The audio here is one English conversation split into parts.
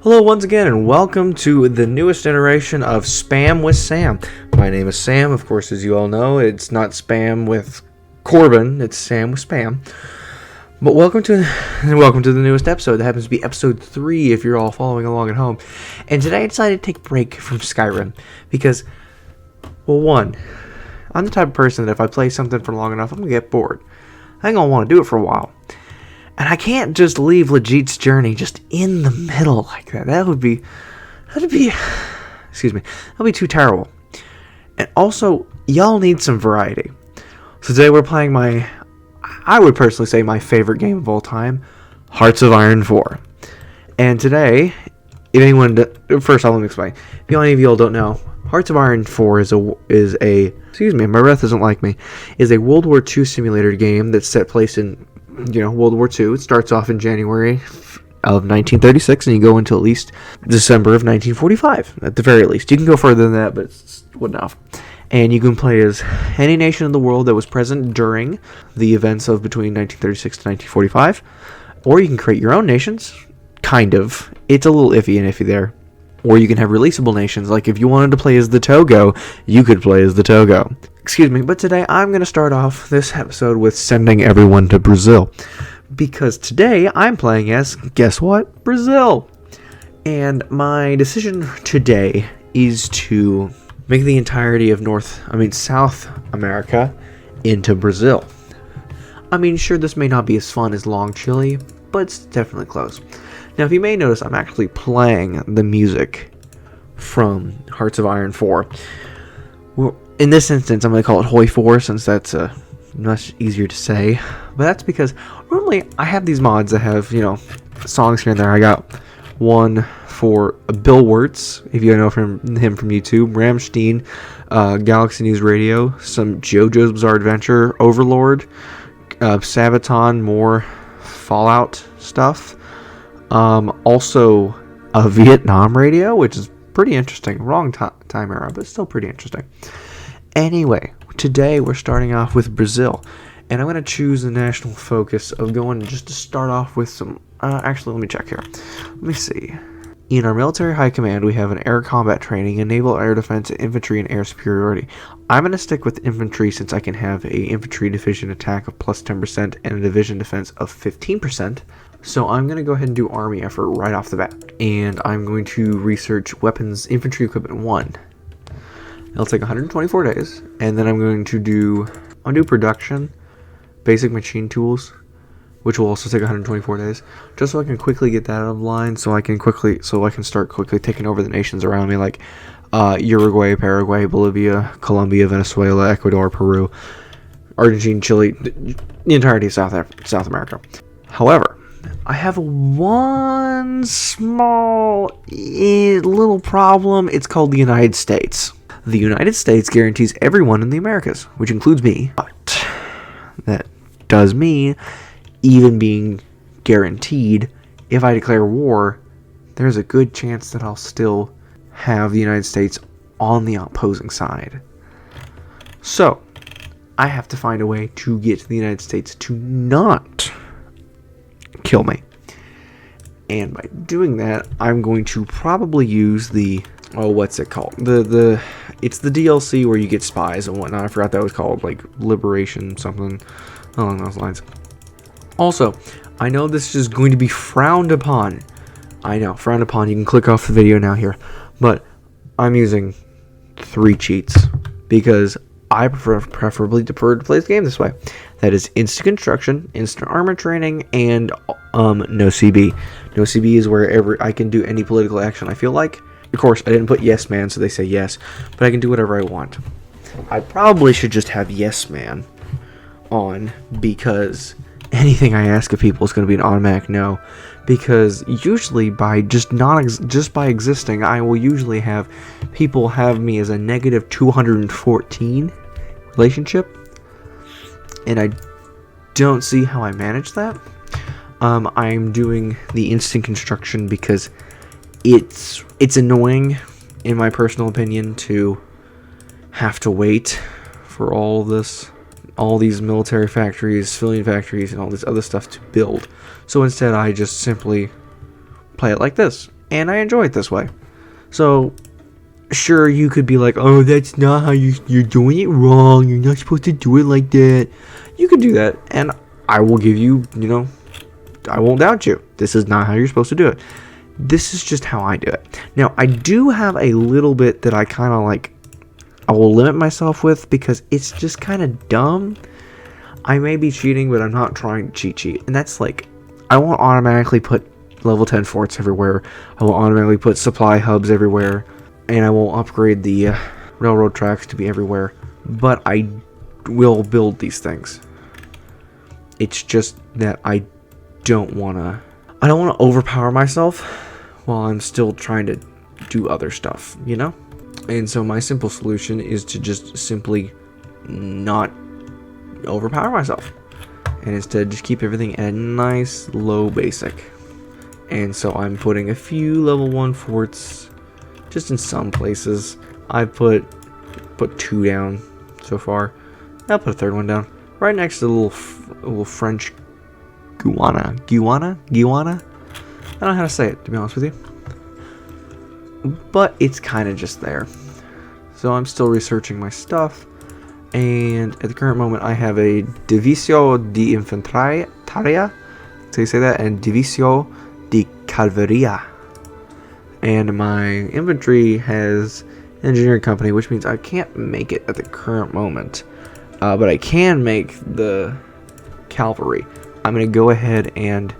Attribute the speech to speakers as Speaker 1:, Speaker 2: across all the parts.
Speaker 1: Hello once again and welcome to the newest iteration of Spam with Sam. My name is Sam, of course, as you all know. It's not Spam with Corbin, it's Sam with Spam. But welcome to the newest episode. That happens to be episode 3 if you're all following along at home. And today I decided to take a break from Skyrim because, well, one, I'm the type of person that if I play something for long enough, I'm going to get bored. I ain't going to want to do it for a while. And I can't just leave Legit's journey just in the middle like that. That'd be too terrible. And also, y'all need some variety. So today we're playing I would personally say my favorite game of all time, Hearts of Iron 4. And today, first off, let me explain. If any of y'all don't know, Hearts of Iron 4 is a my breath doesn't like me, is a World War II simulator game that's set place in World War II. It starts off in January of 1936, and you go until at least December of 1945, at the very least. You can go further than that, but it's good enough. And you can play as any nation in the world that was present during the events of between 1936 to 1945, or you can create your own nations, kind of. It's a little iffy there. Or you can have releasable nations, like if you wanted to play as the Togo, you could play as the Togo. Excuse me, but today I'm going to start off this episode with sending everyone to Brazil. Because today I'm playing as, guess what? Brazil! And my decision today is to make the entirety of South America into Brazil. I mean, sure, this may not be as fun as Long Chile, but it's definitely close. Now, if you may notice, I'm actually playing the music from Hearts of Iron 4. Well, in this instance, I'm going to call it Hoi 4, since that's much easier to say. But that's because normally I have these mods that have, songs here and there. I got one for Bill Wirtz, if you know him from YouTube, Rammstein, Galaxy News Radio, some JoJo's Bizarre Adventure, Overlord, Sabaton, more Fallout stuff. Also a Vietnam radio, which is pretty interesting. Wrong time era, but still pretty interesting. Anyway, today we're starting off with Brazil, and I'm going to choose the national focus of going just to start off with some, actually, let me check here. Let me see. In our military high command, we have an air combat training, naval air defense, infantry, and air superiority. I'm going to stick with infantry since I can have a infantry division attack of plus 10% and a division defense of 15%. So I'm going to go ahead and do army effort right off the bat. And I'm going to research weapons infantry equipment 1. It'll take 124 days. And then I'm going to do production, basic machine tools, which will also take 124 days. Just so I can quickly get that out of line, so I can start quickly taking over the nations around me, like Uruguay, Paraguay, Bolivia, Colombia, Venezuela, Ecuador, Peru, Argentina, Chile, the entirety of South America. However, I have one small little problem. It's called the United States. The United States guarantees everyone in the Americas, which includes me. But that does mean, even being guaranteed, if I declare war, there's a good chance that I'll still have the United States on the opposing side. So, I have to find a way to get the United States to not kill me. And by doing that, I'm going to probably use what's it called? It's the DLC where you get spies and whatnot. I forgot that was called, like, Liberation something along those lines. Also, I know this is going to be frowned upon. I know, frowned upon. You can click off the video now here. But I'm using 3 cheats because I preferably prefer to play this game this way. That is instant construction, instant armor training, and no CB. No CB is wherever I can do any political action I feel like. Of course, I didn't put yes man, so they say yes, but I can do whatever I want. I probably should just have yes man on, because anything I ask of people is going to be an automatic no. Because usually by just by existing, I will usually have people have me as a negative 214 relationship, and I don't see how I manage that. I'm doing the instant construction because it's annoying, in my personal opinion, to have to wait for all these military factories, civilian factories, and all this other stuff to build. So instead, I just simply play it like this. and I enjoy it this way. So, sure, you could be like, oh, that's not how you're doing it wrong. You're not supposed to do it like that. You could do that, and I will give you, I won't doubt you. This is not how you're supposed to do it. This is just how I do it. Now, I do have a little bit that I kind of like, I will limit myself with because it's just kind of dumb. I may be cheating, but I'm not trying to cheat. And that's like, I won't automatically put level 10 forts everywhere. I won't automatically put supply hubs everywhere. And I won't upgrade the railroad tracks to be everywhere. But I will build these things. It's just that I don't want to overpower myself while I'm still trying to do other stuff, And so my simple solution is to just simply not overpower myself. And instead just keep everything at a nice low basic. And so I'm putting a few level 1 forts just in some places. I put 2 down so far. I'll put a 3rd one down. Right next to the little French Guiana? I don't know how to say it, to be honest with you. But it's kind of just there. So I'm still researching my stuff. And at the current moment, I have a Divisio de Infanteria. So you say that? And Divisio de Calvaria. And my infantry has an engineering company, which means I can't make it at the current moment. But I can make the cavalry. I'm going to go ahead and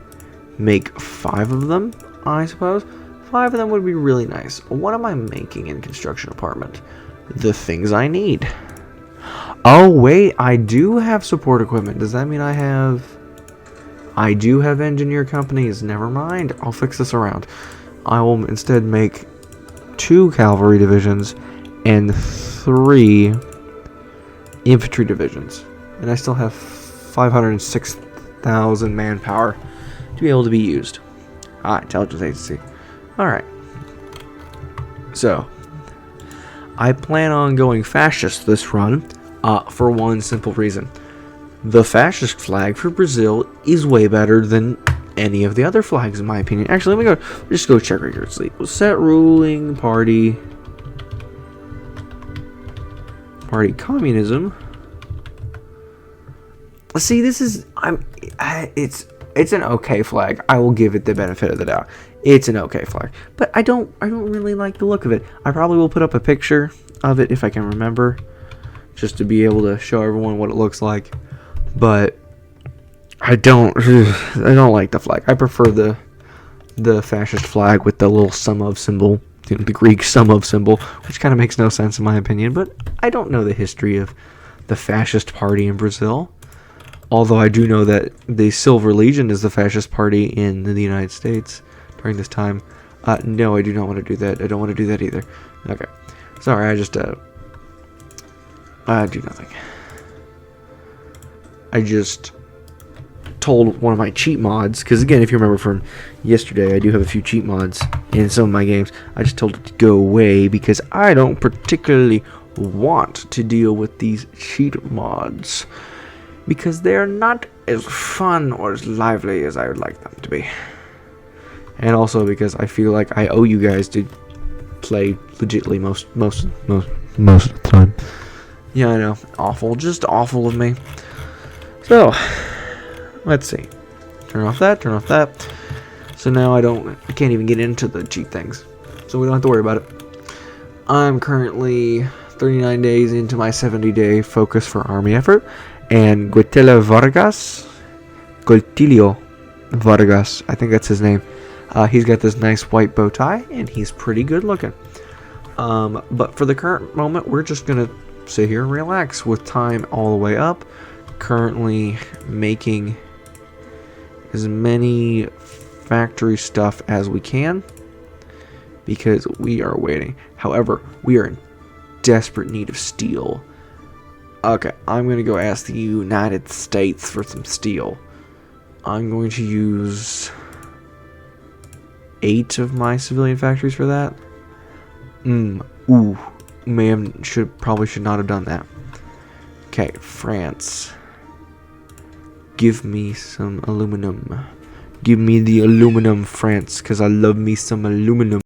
Speaker 1: make 5 of them, I suppose. 5 of them would be really nice. What am I making in construction department? The things I need. Oh, wait, I do have support equipment. Does that mean I do have engineer companies? Never mind. I'll fix this around. I will instead make 2 cavalry divisions and 3 infantry divisions. And I still have 506,000 manpower to be able to be used. Intelligence agency. Alright. So, I plan on going fascist this run for one simple reason. The fascist flag for Brazil is way better than any of the other flags, in my opinion. Actually, let me just go check right here. Set ruling party. Party communism. See, this is it's an okay flag. I will give it the benefit of the doubt. It's an okay flag, but I don't really like the look of it. I probably will put up a picture of it if I can remember, just to be able to show everyone what it looks like. But I don't like the flag. I prefer the fascist flag with the little sum of symbol, the Greek sum of symbol, which kind of makes no sense in my opinion. But I don't know the history of the fascist party in Brazil. Although I do know that the Silver Legion is the fascist party in the United States during this time. No, I do not want to do that. I don't want to do that either. Okay. Sorry, I just do nothing. I just told one of my cheat mods, because again, if you remember from yesterday, I do have a few cheat mods in some of my games. I just told it to go away because I don't particularly want to deal with these cheat mods, because they're not as fun or as lively as I would like them to be. And also because I feel like I owe you guys to play legitly most of the time. Yeah, I know. Awful. Just awful of me. So, let's see. Turn off that. So now I can't even get into the cheat things. So we don't have to worry about it. I'm currently 39 days into my 70-day focus for army effort. And Gutilio Vargas, I think that's his name. He's got this nice white bow tie, and he's pretty good looking. But for the current moment, we're just going to sit here and relax with time all the way up. Currently making as many factory stuff as we can, because we are waiting. However, we are in desperate need of steel. Okay, I'm going to go ask the United States for some steel. I'm going to use 8 of my civilian factories for that. Probably should not have done that. Okay, France. Give me some aluminum. Give me the aluminum, France, because I love me some aluminum.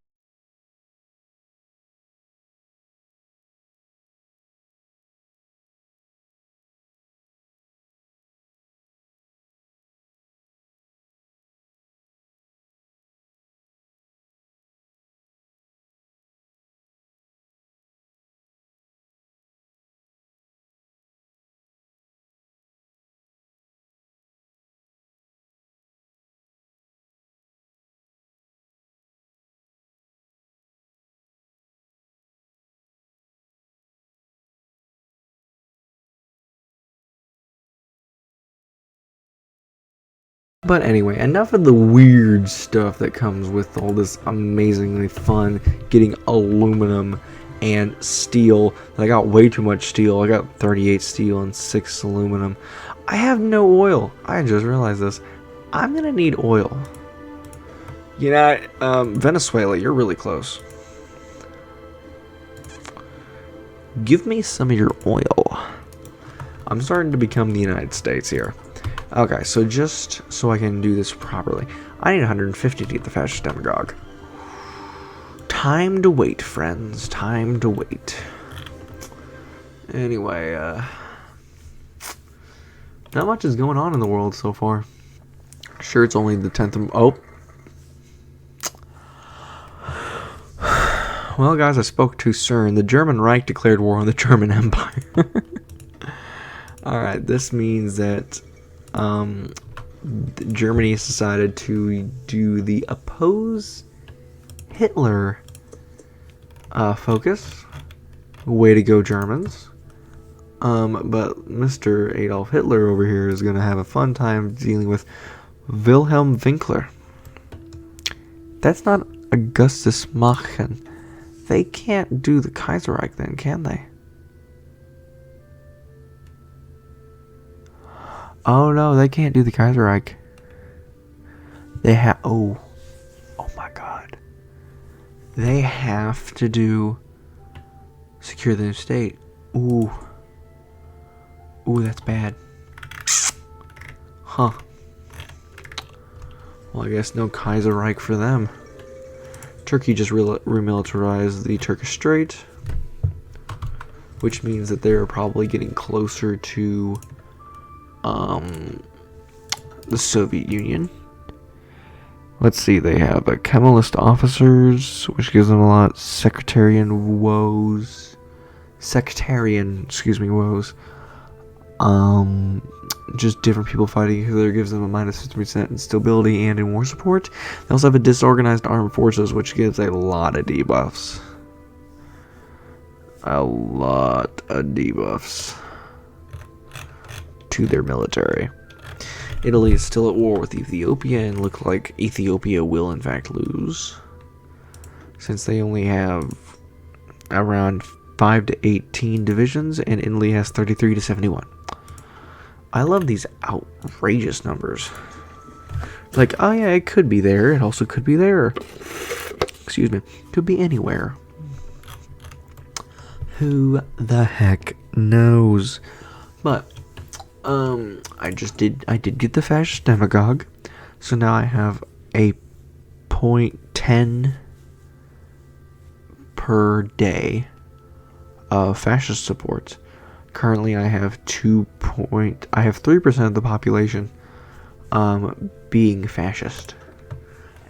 Speaker 1: But anyway, enough of the weird stuff that comes with all this amazingly fun getting aluminum and steel. I got way too much steel. I got 38 steel and 6 aluminum. I have no oil. I just realized this. I'm gonna need oil. You know, Venezuela, you're really close. Give me some of your oil. I'm starting to become the United States here. Okay, so just so I can do this properly, I need 150 to get the fascist demagogue. Time to wait, friends. Time to wait. Anyway, not much is going on in the world so far. Sure, it's only the 10th of... Oh. Well, guys, I spoke too soon. The German Reich declared war on the German Empire. Alright, this means that Germany has decided to do the oppose Hitler focus. Way to go, Germans. But Mr. Adolf Hitler over here is going to have a fun time dealing with Wilhelm Winkler. That's not Augustus Machen. They can't do the Kaiserreich then, can they? Oh no, they can't do the Kaiserreich. They have... Oh my god. They have to do... Secure the new state. Ooh, that's bad. Huh. Well, I guess no Kaiserreich for them. Turkey just remilitarized the Turkish Strait, which means that they're probably getting closer to the Soviet Union. Let's see, they have a Kemalist officers, which gives them a lot. Sectarian woes. Just different people fighting each other gives them a minus 50% in stability and in war support. They also have a disorganized armed forces, which gives a lot of debuffs. A lot of debuffs to their military. Italy is still at war with Ethiopia and look like Ethiopia will in fact lose, since they only have around 5 to 18 divisions and Italy has 33 to 71. I love these outrageous numbers. Like, oh yeah, it could be there. It also could be there. Excuse me. Could be anywhere. Who the heck knows? But I did get the fascist demagogue. So now I have a 0.10 per day of fascist support. Currently, I have 3% of the population being fascist,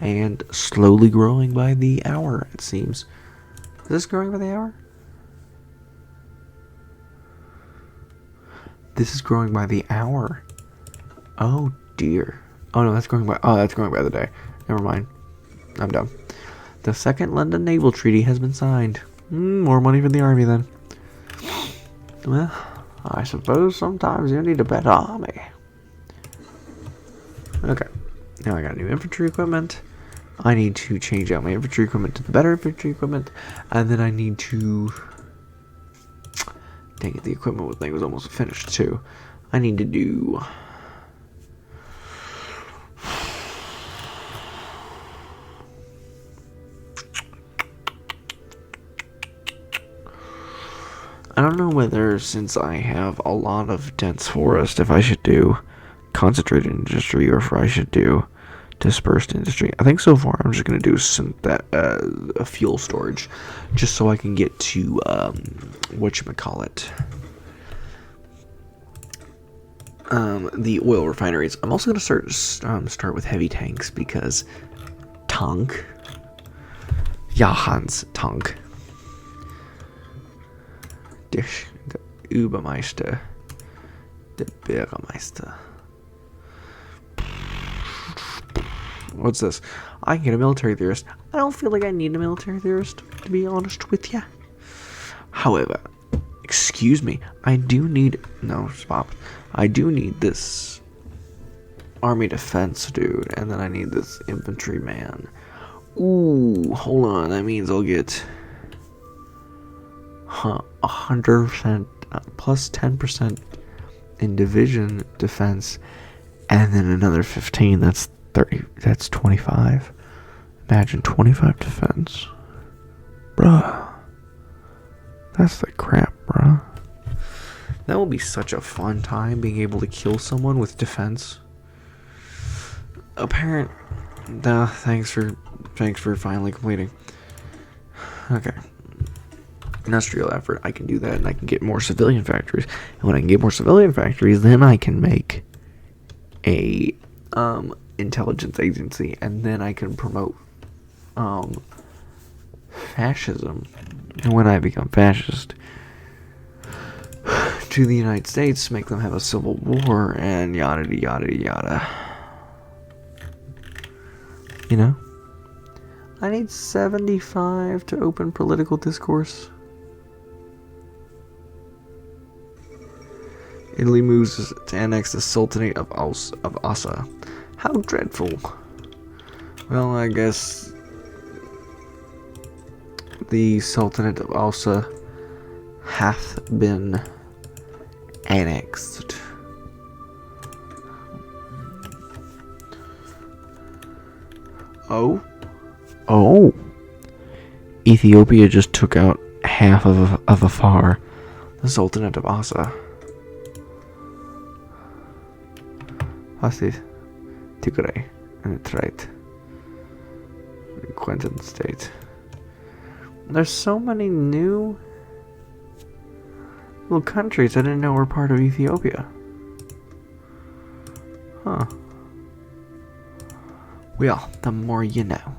Speaker 1: and slowly growing by the hour. It seems. Is this growing by the hour? This is growing by the hour. Oh dear. Oh no, that's growing by. Oh, that's growing by the day. Never mind. I'm dumb. The Second London Naval Treaty has been signed. More money for the army then. Well, I suppose sometimes you need a better army. Okay, now I got new infantry equipment. I need to change out my infantry equipment to the better infantry equipment, and then I need to... Dang it, the equipment thing was almost finished too. I need to do... I don't know whether, since I have a lot of dense forest, if I should do concentrated industry or if I should do Dispersed industry. I think so far I'm just gonna do a fuel storage, just so I can get to whatchamacallit, the oil refineries. I'm also gonna start with heavy tanks because Tank, ja Hans Tank, der Übermeister, der Bürgermeister. What's this? I can get a military theorist. I don't feel like I need a military theorist, to be honest with you. However, excuse me, I do need... No, stop. I do need this army defense dude, and then I need this infantry man. Ooh, hold on. That means I'll get 100% plus 10% in division defense, and then another 15. That's 30. That's 25. Imagine 25 defense. Bruh. That's the crap, bruh. That will be such a fun time, being able to kill someone with defense. Thanks for finally completing. Okay. Industrial effort. I can do that, and I can get more civilian factories. And when I can get more civilian factories, then I can make a intelligence agency, and then I can promote fascism. And when I become fascist, to the United States, make them have a civil war, and yada yada yada. You know? I need 75 to open political discourse. Italy moves to annex the Sultanate of Assa. How dreadful. Well, I guess the Sultanate of Assa hath been annexed. Oh? Ethiopia just took out half of Afar, the Sultanate of Assa. What's this? Tigray, and it's right. Quentin State. There's so many new little countries I didn't know were part of Ethiopia. Huh. Well, the more you know.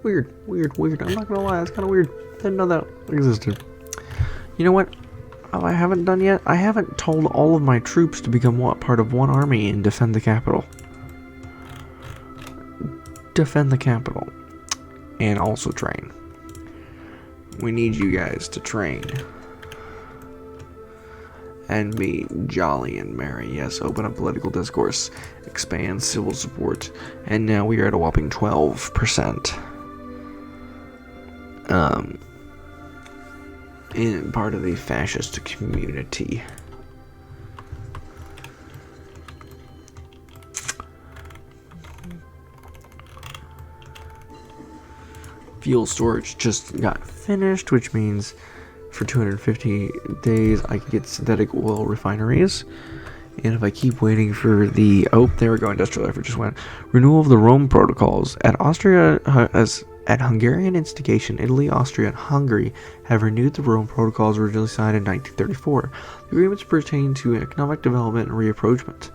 Speaker 1: Weird. I'm not gonna lie, it's kind of weird. Didn't know that existed. You know what? I haven't done yet. I haven't told all of my troops to become part of one army and defend the capital. Defend the capital. And also train. We need you guys to train. And be jolly and merry. Yes, open up political discourse. Expand civil support. And now we are at a whopping 12%. In part of the fascist community. Fuel storage just got finished, which means for 250 days I can get synthetic oil refineries. And if I keep waiting for the... Oh, there we go. Industrial effort just went. Renewal of the Rome Protocols. At Hungarian instigation, Italy, Austria, and Hungary have renewed the Rome Protocols originally signed in 1934. The agreements pertain to economic development and reapproachment.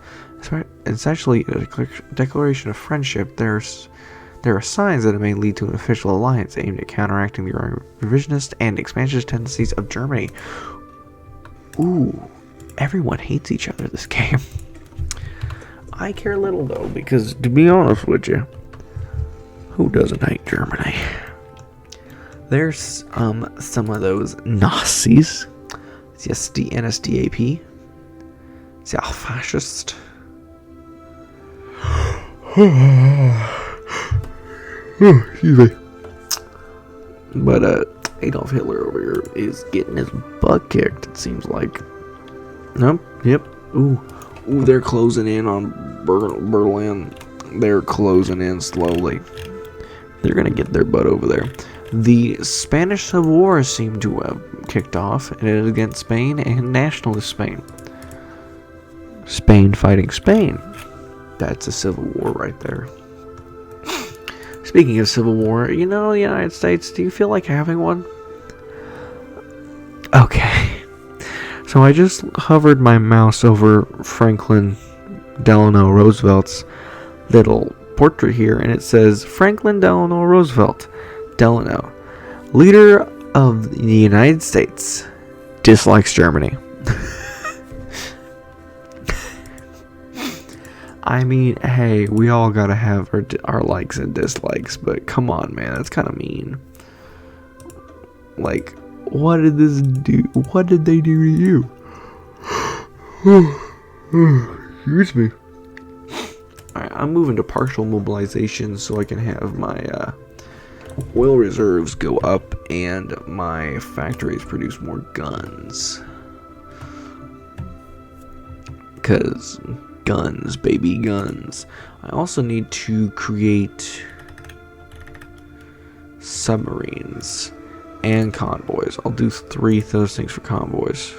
Speaker 1: Essentially, a declaration of friendship. There are signs that it may lead to an official alliance aimed at counteracting the growing revisionist and expansionist tendencies of Germany. Ooh, everyone hates each other this game. I care little, though, because, to be honest with you, who doesn't hate Germany? There's some of those Nazis. Yes, the NSDAP. It's all fascist. Excuse me. But Adolf Hitler over here is getting his butt kicked, it seems like. Nope. Yep. Ooh, they're closing in on Berlin. They're closing in slowly. They're gonna get their butt over there. The Spanish Civil War seemed to have kicked off. It is against Spain and nationalist Spain. Spain fighting Spain. That's a civil war right there. Speaking of civil war, the United States, do you feel like having one? Okay. So I just hovered my mouse over Franklin Delano Roosevelt's little portrait here, and it says Franklin Delano Roosevelt, Delano, leader of the United States, dislikes Germany. I mean, hey, we all gotta have our likes and dislikes, but come on, man, that's kind of mean. Like, what did this do? What did they do to you? Excuse me. Alright, I'm moving to partial mobilization so I can have my oil reserves go up and my factories produce more guns. Because guns, baby, guns. I also need to create submarines and convoys. I'll do 3 of those things for convoys.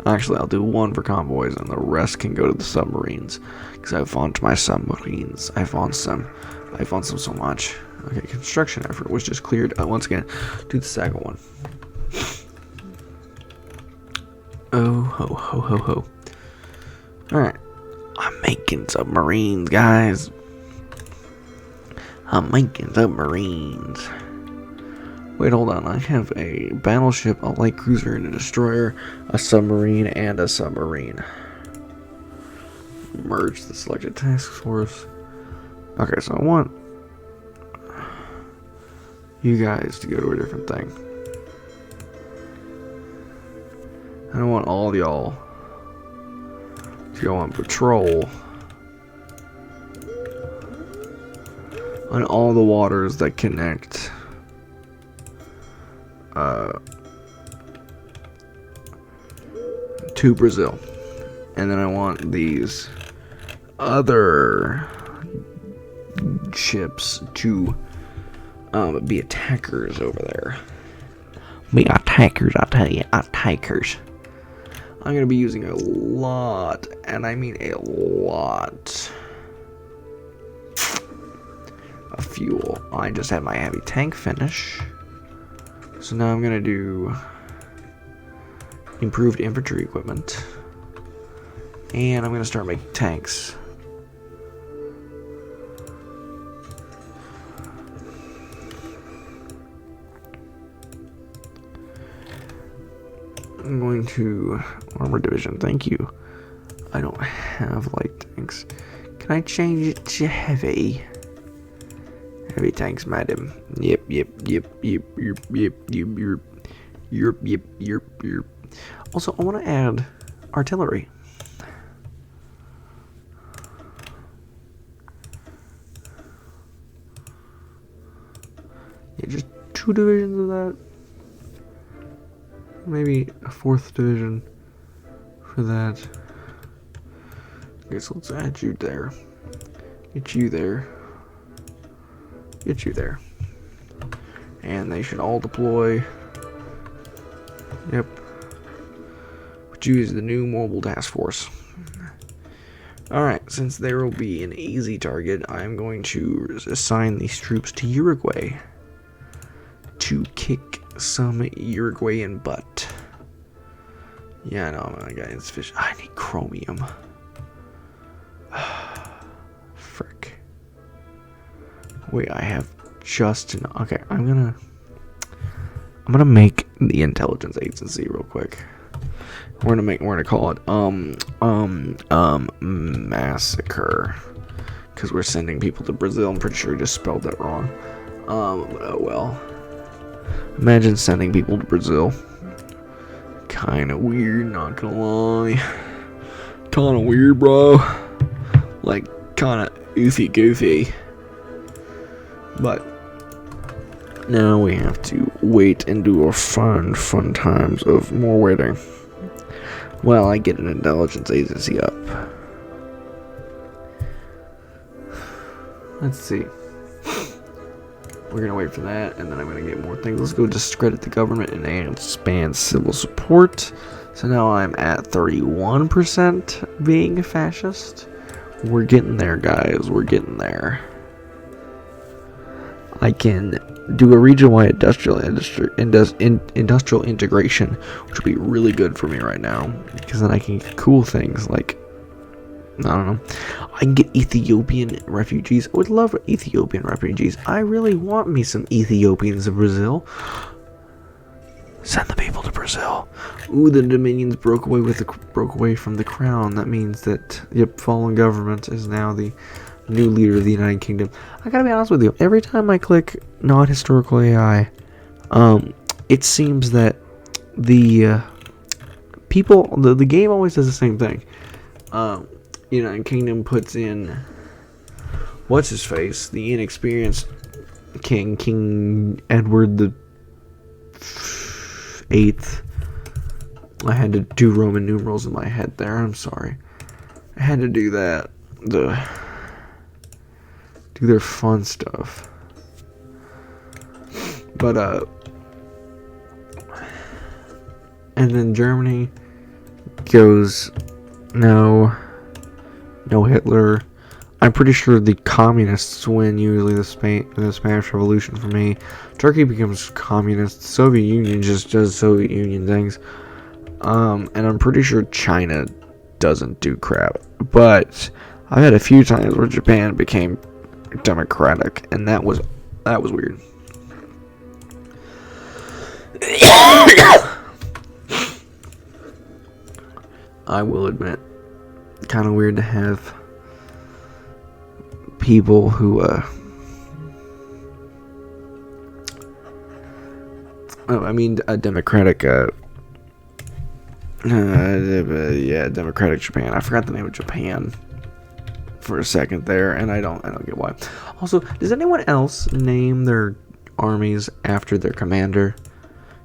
Speaker 1: Actually, I'll do 1 for convoys, and the rest can go to the submarines. Because I want my submarines. I want some so much. Okay, construction effort was just cleared. Once again, do the second one. Oh, ho, ho, ho, ho. Alright. I'm making submarines, guys. I'm making submarines. Wait, hold on. I have a battleship, a light cruiser, and a destroyer, a submarine, and a submarine. Merge the selected task force. Okay, so I want you guys to go to a different thing. I don't want all of y'all to go on patrol on all the waters that connect to Brazil. And then I want these other ships to be attackers over there. Be attackers, I tell you, attackers. I'm going to be using a lot, and I mean a lot, of fuel. I just had my heavy tank finish. So now I'm going to do improved infantry equipment. And I'm going to start making tanks. I'm going to armor division. Thank you. I don't have light tanks. Can I change it to heavy? Heavy tanks, madam. Yep. Also, I want to add artillery. Yeah, just 2 divisions of that. Maybe a 4th division for that. Okay, so let's add you there. Get you there. Get you there. And they should all deploy. Yep. But you is the new mobile task force. Alright, since there will be an easy target, I'm going to assign these troops to Uruguay to kick some Uruguayan butt. Yeah, I know, my guy's fish. I need chromium. Frick. Wait, I have just enough. Okay, I'm gonna make the intelligence agency real quick. We're gonna call it massacre, because we're sending people to Brazil. I'm pretty sure I just spelled that wrong. Oh well. Imagine sending people to Brazil. Kinda weird, not gonna lie. Kinda weird, bro. Like, kinda oofy goofy. But now we have to wait and do our fun times of more waiting. Well, I get an intelligence agency up. Let's see. We're gonna wait for that, and then I'm gonna get more things. Let's go discredit the government and expand civil support. So now I'm at 31% being a fascist. We're getting there, guys. We're getting there. I can do a region-wide industrial integration, which would be really good for me right now, because then I can get cool things like, I don't know, I can get Ethiopian refugees. I would love Ethiopian refugees. I really want me some Ethiopians in Brazil. Send the people to Brazil. Ooh, the Dominions broke away from the crown. That means that, yep, fallen government is now the new leader of the United Kingdom. I gotta be honest with you. Every time I click not historical AI, it seems that the the game always does the same thing. United Kingdom puts in what's his face, the inexperienced King Edward the Eighth. I had to do Roman numerals in my head there. I'm sorry. I had to do that. Do their fun stuff. But and then Germany goes no Hitler. I'm pretty sure the communists win usually the Spanish Revolution for me. Turkey becomes communist. Soviet Union just does Soviet Union things. And I'm pretty sure China doesn't do crap. But I've had a few times where Japan became democratic, and that was weird. I will admit, kind of weird to have people who democratic democratic Japan. I forgot the name of Japan for a second there, and I don't get why. Also, does anyone else name their armies after their commander?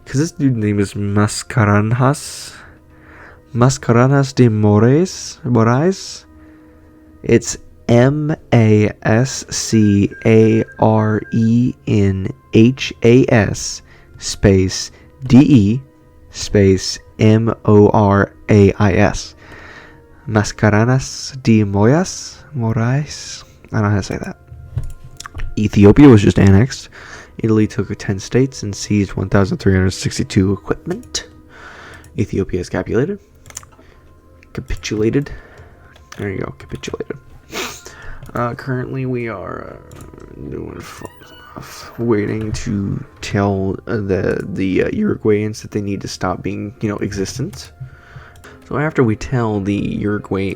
Speaker 1: Because this dude's name is Mascarenhas de Moraes. It's Mascarenhas space DE space Morais. Mascarenhas de Moraes. I don't know how to say that. Ethiopia was just annexed. Italy took 10 states and seized 1,362 equipment. Ethiopia has capitulated. There you go, capitulated. Currently, we are doing waiting to tell the Uruguayans that they need to stop being, existent. So after we tell the Uruguay,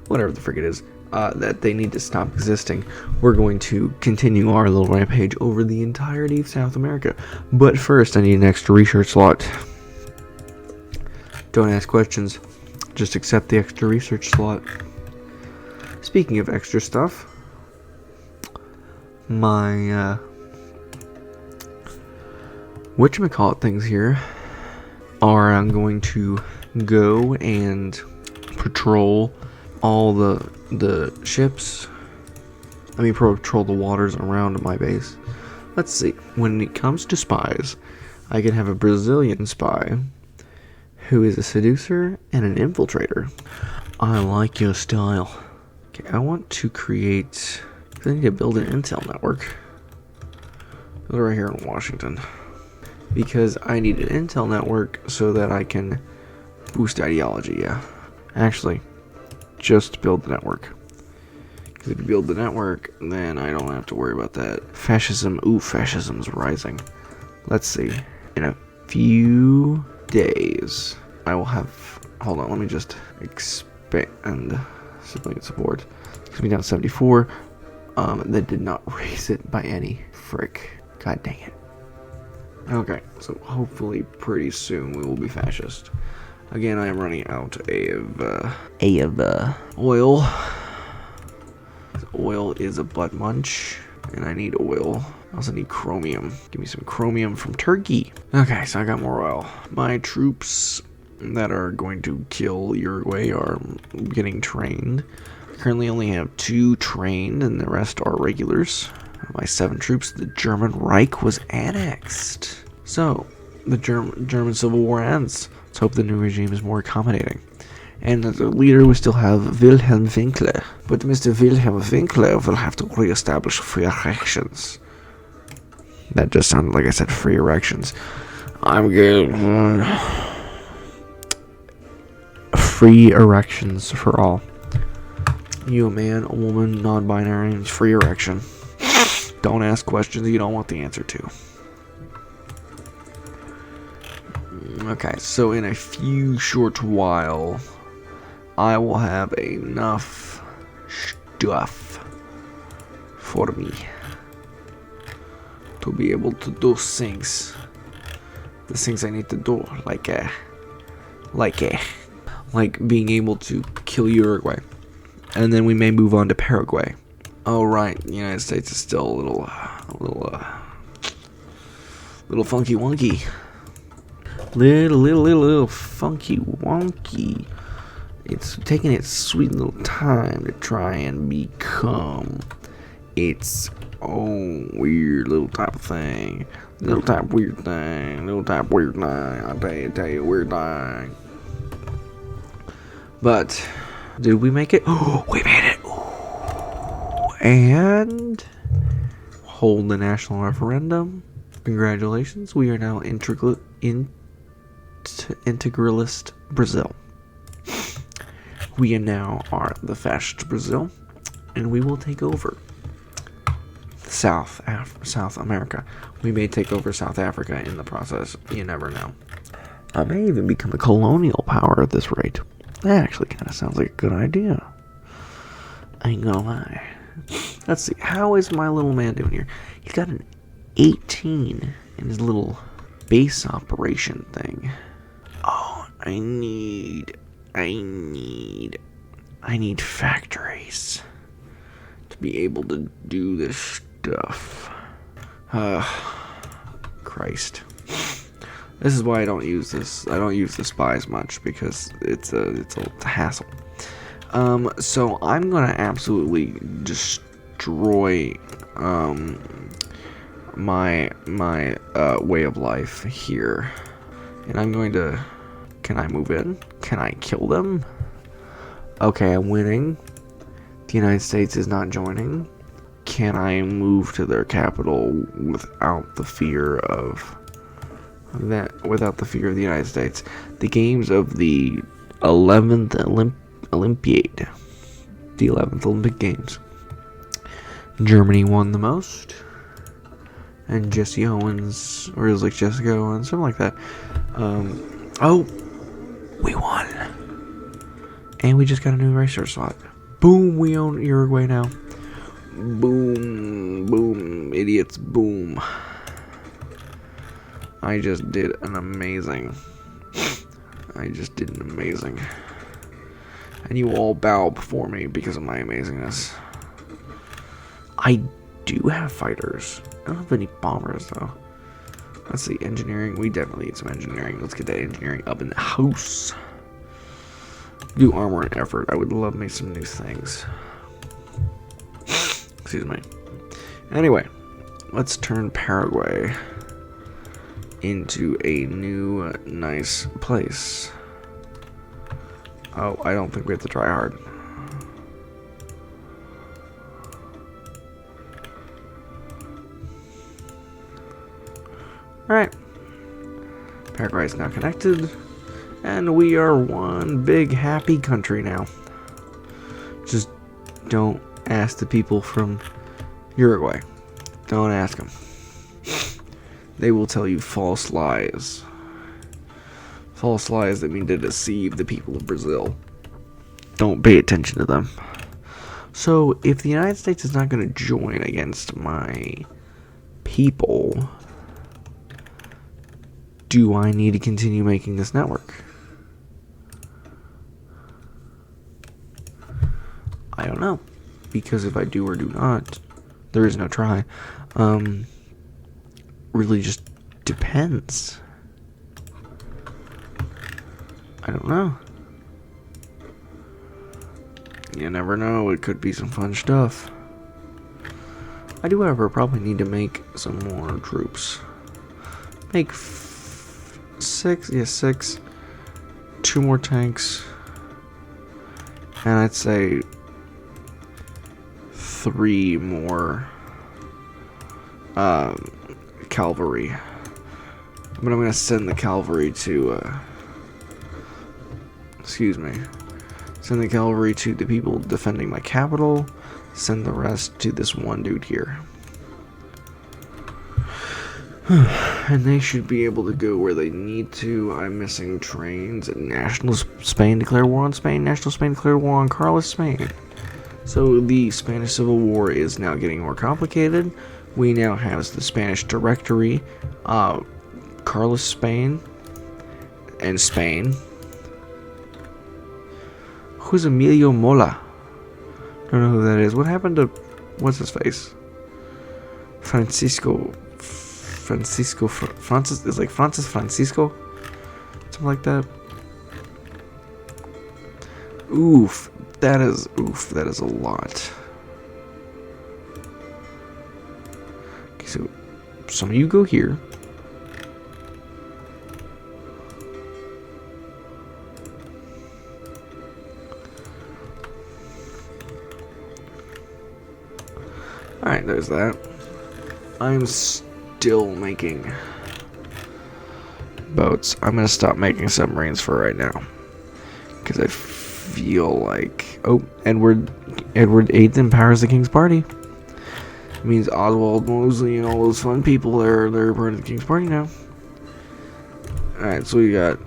Speaker 1: whatever the frick it is, that they need to stop existing, we're going to continue our little rampage over the entirety of South America. But first, I need an extra research slot. Don't ask questions, just accept the extra research slot. Speaking of extra stuff, my whatchamacallit things here are I'm going to go and patrol all the ships. Patrol the waters around my base. Let's see. When it comes to spies, I can have a Brazilian spy who is a seducer and an infiltrator. I like your style. Okay, I want to create... I need to build an intel network. Build it right here in Washington. Because I need an intel network so that I can boost ideology, yeah. Actually, just build the network. Because if you build the network, then I don't have to worry about that. Fascism's rising. Let's see. In a few days, I will have... Hold on, let me just expand civilian support. It's going to be down to 74. They did not raise it by any frick. God dang it. Okay, so hopefully pretty soon we will be fascist. Again, I am running out of oil. Oil is a butt munch, and I need oil. I also need chromium. Give me some chromium from Turkey. Okay, so I got more oil. My troops that are going to kill Uruguay are getting trained. Currently only have 2 trained, and the rest are regulars. My 7 troops, the German Reich was annexed. So, the German Civil War ends. Let's hope the new regime is more accommodating. And as a leader, we still have Wilhelm Winkler. But Mr. Wilhelm Winkler will have to re-establish free erections. That just sounded like I said free erections. I'm good. Free erections for all. You a man, a woman, non-binary, free erection. Don't ask questions you don't want the answer to. Okay, so in a few short while, I will have enough stuff for me to be able to do things. The things I need to do, like being able to kill Uruguay. And then we may move on to Paraguay. Oh right, the United States is still a little funky wonky. Little funky wonky. It's taking its sweet little time to try and become its own weird little type of thing. Little type weird thing. I'll tell you weird thing. But did we make it? Oh, we made it. And hold the national referendum. Congratulations, we are now integralist Brazil. We now are the fascist Brazil, and we will take over South America. We may take over South Africa in the process. You never know. I may even become a colonial power at this rate. That actually kind of sounds like a good idea. I ain't gonna lie. Let's see. How is my little man doing here? He's got an 18 in his little base operation thing. Oh, I need factories to be able to do this stuff. Christ. This is why I don't use this. I don't use the spies much because it's a hassle. So I'm gonna absolutely destroy my way of life here, and I'm going to. Can I move in? Can I kill them? Okay, I'm winning. The United States is not joining. Can I move to their capital without the fear of that? Without the fear of the United States? The games of the 11th Olympiad, the 11th Olympic Games. Germany won the most, and Jesse Owens, or it was like Jessica Owens, something like that. Oh, we won, and we just got a new racer slot. Boom, we own Uruguay now. Boom, idiots, boom. I just did an amazing. And you all bow before me because of my amazingness. I do have fighters. I don't have any bombers, though. Let's see, engineering. We definitely need some engineering. Let's get that engineering up in the house. Do armor and effort. I would love me some new things. Excuse me. Anyway, let's turn Paraguay into a new, nice place. Oh, I don't think we have to try hard. Alright. Paraguay is now connected. And we are one big happy country now. Just don't ask the people from Uruguay. Don't ask them. They will tell you false lies. False lies that mean to deceive the people of Brazil. Don't pay attention to them. So, if the United States is not going to join against my people, do I need to continue making this network? I don't know. Because if I do or do not, there is no try. Really just depends. I don't know. You never know, it could be some fun stuff. I do, however, probably need to make some more troops. Make 6, yeah, 6. 2 more tanks. And I'd say 3 more cavalry. But I'm gonna send the cavalry to send the cavalry to the people defending my capital. Send the rest to this one dude here. And they should be able to go where they need to. I'm missing trains. National Spain declare war on Spain. National Spain declare war on Carlos Spain. So the Spanish Civil War is now getting more complicated. We now have the Spanish Directory, Carlos Spain, and Spain. Who's Emilio Mola? Don't know who that is. What happened to what's his face? Francis is like Francisco, something like that. That is a lot. Okay, so some of you go here. Alright, there's that. I'm still making boats. I'm gonna stop making submarines for right now, because I feel like Edward VIII empowers the King's Party. It means Oswald Mosley and all those fun people they're part of the King's Party now. Alright, so we got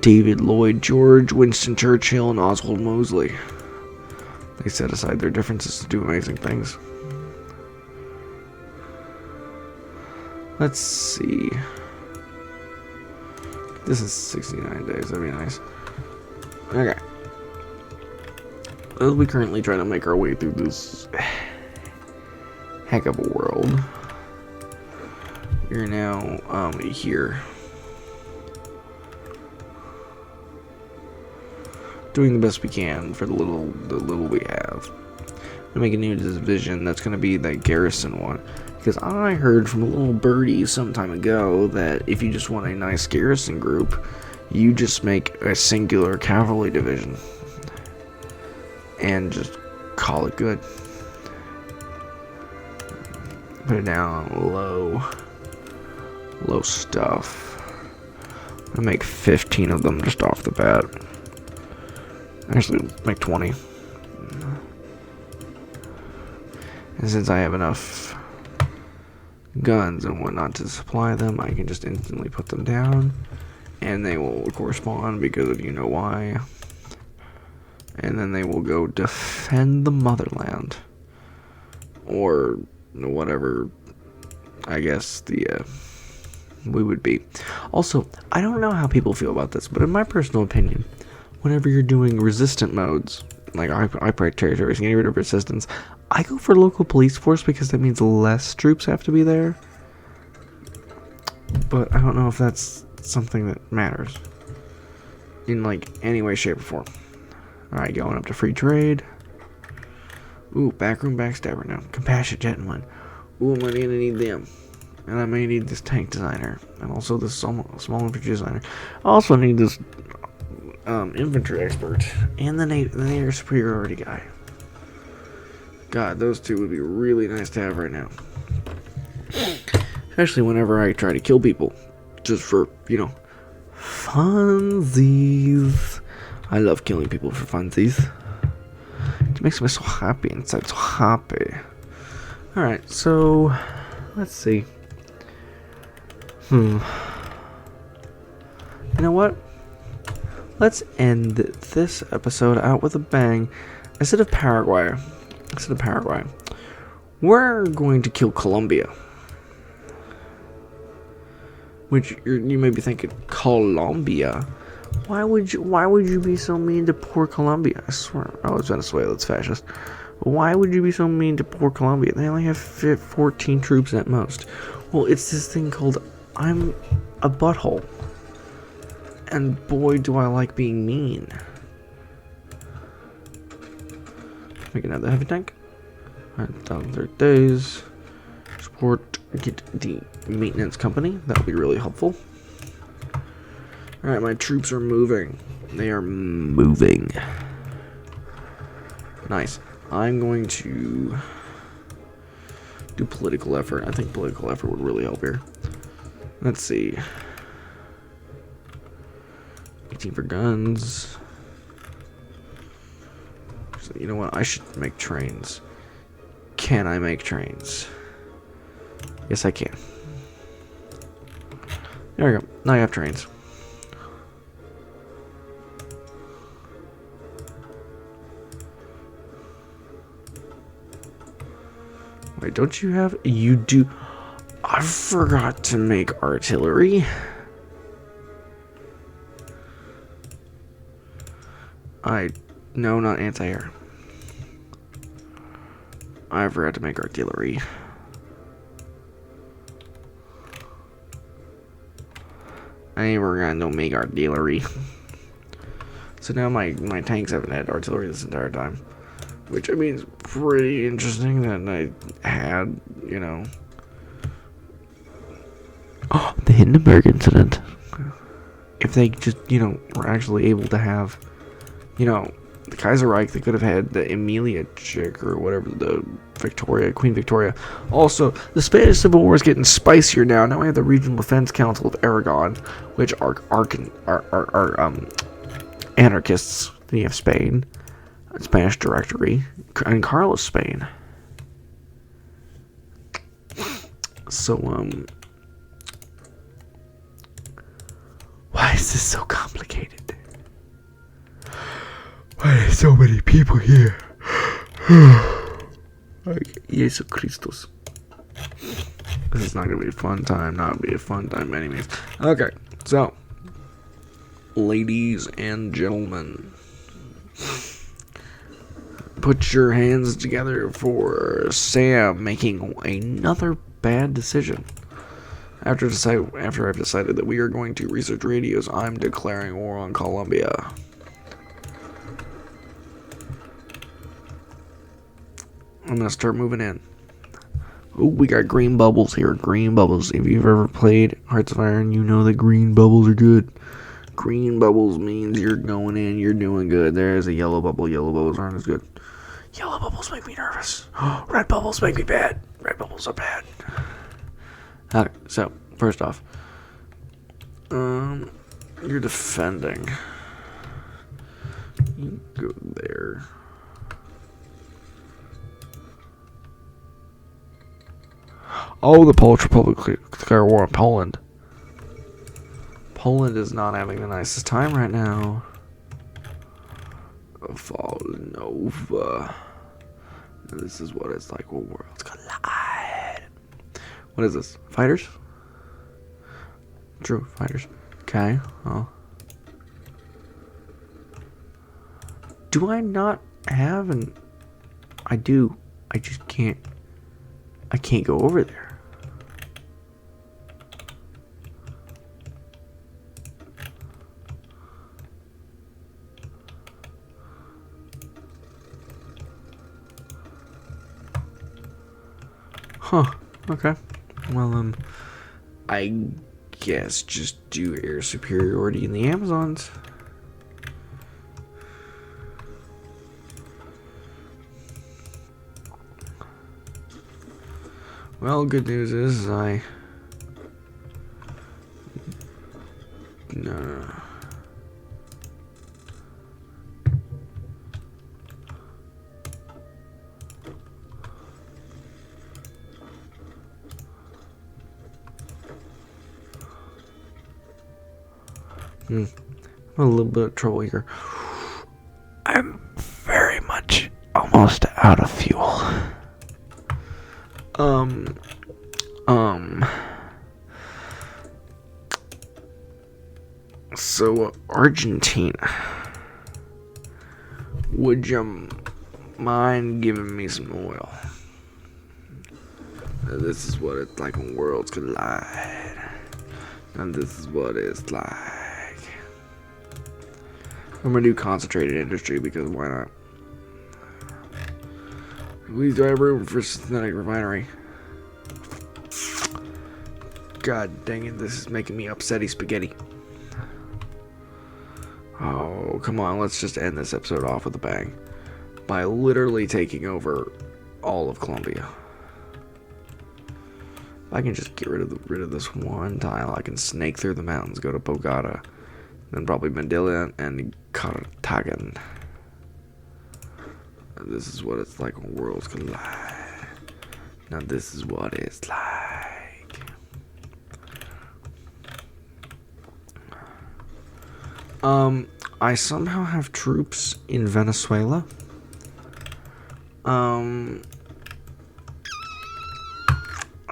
Speaker 1: David Lloyd George, Winston Churchill, and Oswald Mosley. They set aside their differences to do amazing things. Let's see. This is 69 days. That'd be nice. Okay. As we currently try to make our way through this heck of a world, we're now here. Doing the best we can for the little we have. To make a new division that's going to be that garrison one, because I heard from a little birdie some time ago that if you just want a nice garrison group, you just make a singular cavalry division and just call it good. Put it down low stuff. I'm gonna make 15 of them just off the bat. Actually, make 20. And since I have enough guns and whatnot to supply them, I can just instantly put them down. And they will correspond because of you know why. And then they will go defend the motherland. Or whatever, I guess, we would be. Also, I don't know how people feel about this, but in my personal opinion, whenever you're doing resistant modes, like I play territories and get rid of resistance, I go for local police force because that means less troops have to be there. But I don't know if that's something that matters in like any way, shape, or form. Alright, going up to free trade. Ooh, backroom backstabber now. Compassion gentleman. Ooh, I'm gonna need them. And I may need this tank designer. And also this small infantry designer. I also need this infantry expert. And the air superiority guy. God, those two would be really nice to have right now. Especially whenever I try to kill people. Just for, funsies. I love killing people for funsies. It makes me so happy inside, so happy. Alright, so let's see. You know what? Let's end this episode out with a bang. Instead of Paraguay, we're going to kill Colombia. Which you may be thinking, Colombia? Why would you be so mean to poor Colombia? I swear, it's Venezuela, it's fascist. Why would you be so mean to poor Colombia? They only have 14 troops at most. Well, it's this thing called I'm a butthole. And boy, do I like being mean. make another heavy tank. 1,030 days. Support, get the maintenance company. That'll be really helpful. Alright, my troops are moving. They are moving. Nice. I'm going to do political effort. I think political effort would really help here. Let's see. 18 for guns. So, you know what? I should make trains. Can I make trains? Yes, I can. There we go. Now I have trains. Wait, don't you have... You do... I forgot to make artillery. No, not anti-air. I forgot to make artillery. I ain't forgot to make artillery. So now my tanks haven't had artillery this entire time. Which, I mean, is pretty interesting that I had, you know... Oh, the Hindenburg incident. If they just, you know, were actually able to have, you know, the Kaiserreich, they could have had the Emilia chick or whatever, the Victoria, Queen Victoria. Also, the Spanish Civil War is getting spicier now. Now we have the Regional Defense Council of Aragon, which are anarchists. Then you have Spain, Spanish Directory, and Carlos Spain. So, why is this so complicated? Why are so many people here? Like, Jesus Christus. This is not going to be a fun time. Not be a fun time by any means. Okay, so, ladies and gentlemen, put your hands together for Sam making another bad decision. After I've decided that we are going to research radios, I'm declaring war on Colombia. I'm gonna start moving in. Oh, we got green bubbles here. Green bubbles. If you've ever played Hearts of Iron, you know that green bubbles are good. Green bubbles means you're going in, you're doing good. There's a yellow bubble. Yellow bubbles aren't as good. Yellow bubbles make me nervous. Red bubbles make me bad. Red bubbles are bad. Okay, so, first off, you're defending. You go there. Oh, the Polish Republic declared war on Poland. Poland is not having the nicest time right now. Fall Nova. This is what it's like when worlds collide. What is this? Fighters? True, fighters. Okay, well. Do I not have an... I do. I just can't... I can't go over there. Huh. Okay. Well, I guess just do air superiority in the Amazons. Well, good news is no. I'm a little bit of trouble here. I'm very much almost out of fuel. So, Argentina. Would you mind giving me some oil? This is what it's like when worlds collide. And this is what it's like. I'm gonna do concentrated industry because why not? Please do I have room for synthetic refinery? God dang it, this is making me upsetty spaghetti. Oh, come on, let's just end this episode off with a bang. By literally taking over all of Colombia. If I can just get rid of this one tile, I can snake through the mountains, go to Bogota, then probably Medellin and Cartagena. This is what it's like when worlds collide. Now this is what it's like. I somehow have troops in Venezuela. I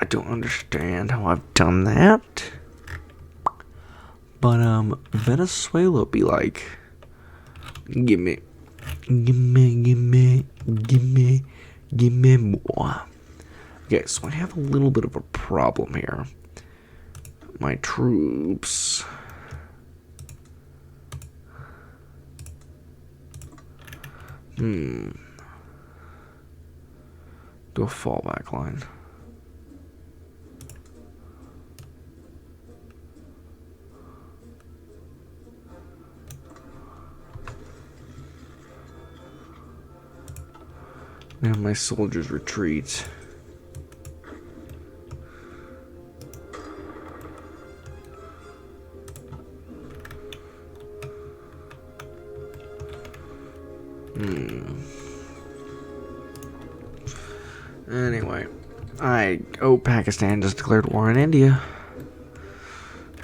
Speaker 1: don't understand how I've done that. But, Venezuela be like, give me more. Okay, so I have a little bit of a problem here. My troops. Do a fallback line. Now my soldiers retreat. Anyway, Pakistan just declared war on India.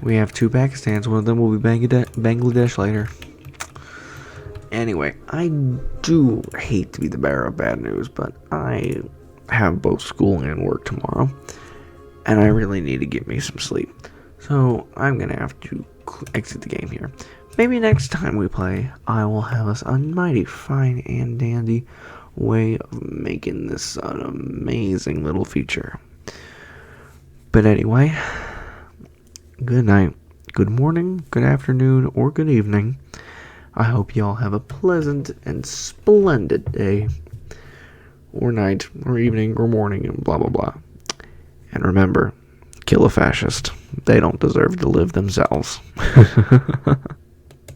Speaker 1: We have 2 Pakistans. One of them will be Bangladesh later. Anyway, I do hate to be the bearer of bad news, but I have both school and work tomorrow, and I really need to get me some sleep. So I'm gonna have to exit the game here. Maybe next time we play, I will have us a mighty fine and dandy way of making this an amazing little feature. But anyway, good night, good morning, good afternoon, or good evening. I hope y'all have a pleasant and splendid day, or night, or evening, or morning, and blah blah blah. And remember, kill a fascist. They don't deserve to live themselves.